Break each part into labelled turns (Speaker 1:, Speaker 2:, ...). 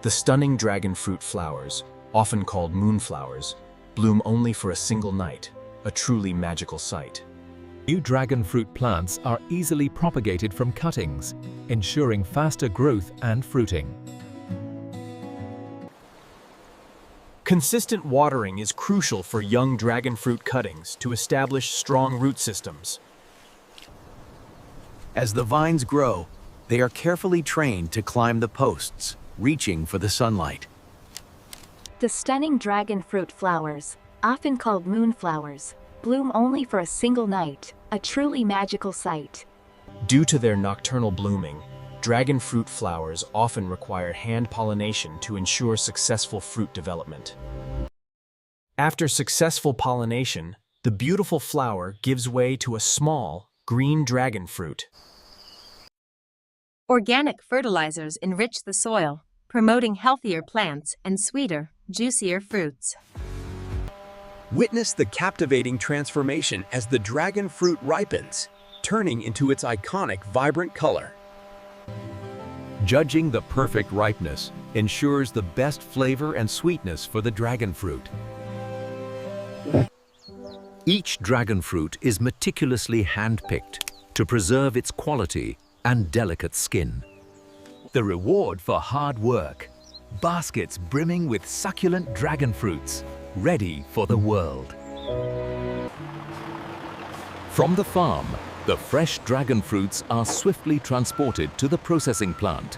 Speaker 1: The stunning dragon fruit flowers, often called moonflowers, bloom only for a single night, a truly magical sight.
Speaker 2: New dragon fruit plants are easily propagated from cuttings, ensuring faster growth and fruiting.
Speaker 1: Consistent watering is crucial for young dragon fruit cuttings to establish strong root systems.
Speaker 3: As the vines grow, they are carefully trained to climb the posts, reaching for the sunlight.
Speaker 4: The stunning dragon fruit flowers, often called moonflowers, bloom only for a single night, a truly magical sight.
Speaker 1: Due to their nocturnal blooming, dragon fruit flowers often require hand-pollination to ensure successful fruit development. After successful pollination, the beautiful flower gives way to a small, green dragon fruit.
Speaker 5: Organic fertilizers enrich the soil, promoting healthier plants and sweeter, juicier fruits.
Speaker 3: Witness the captivating transformation as the dragon fruit ripens, turning into its iconic vibrant color. Judging the perfect ripeness ensures the best flavor and sweetness for the dragon fruit. Each dragon fruit is meticulously hand-picked to preserve its quality and delicate skin. The reward for hard work: baskets brimming with succulent dragon fruits, ready for the world. From the farm, the fresh dragon fruits are swiftly transported to the processing plant.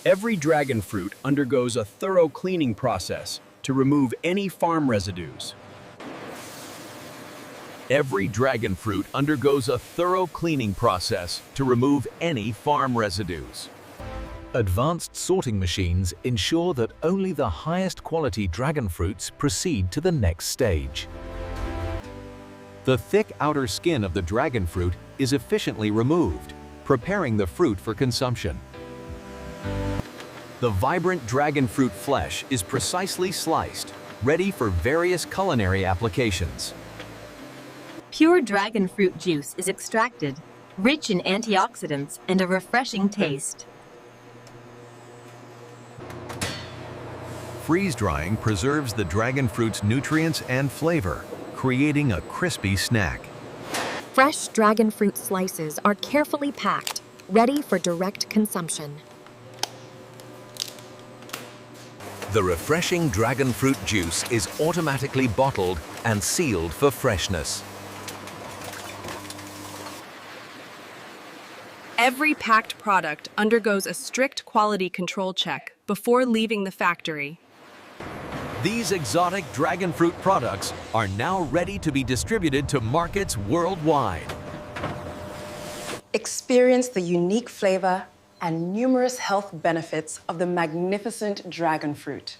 Speaker 1: Every dragon fruit undergoes a thorough cleaning process to remove any farm residues.
Speaker 3: Every dragon fruit undergoes a thorough cleaning process to remove any farm residues.
Speaker 2: Advanced sorting machines ensure that only the highest quality dragon fruits proceed to the next stage.
Speaker 3: The thick outer skin of the dragon fruit is efficiently removed, preparing the fruit for consumption. The vibrant dragon fruit flesh is precisely sliced, ready for various culinary applications.
Speaker 5: Pure dragon fruit juice is extracted, rich in antioxidants and a refreshing taste.
Speaker 3: Freeze-drying preserves the dragon fruit's nutrients and flavor, creating a crispy snack.
Speaker 6: Fresh dragon fruit slices are carefully packed, ready for direct consumption.
Speaker 3: The refreshing dragon fruit juice is automatically bottled and sealed for freshness.
Speaker 7: Every packed product undergoes a strict quality control check before leaving the factory.
Speaker 3: These exotic dragon fruit products are now ready to be distributed to markets worldwide.
Speaker 8: Experience the unique flavor and numerous health benefits of the magnificent dragon fruit.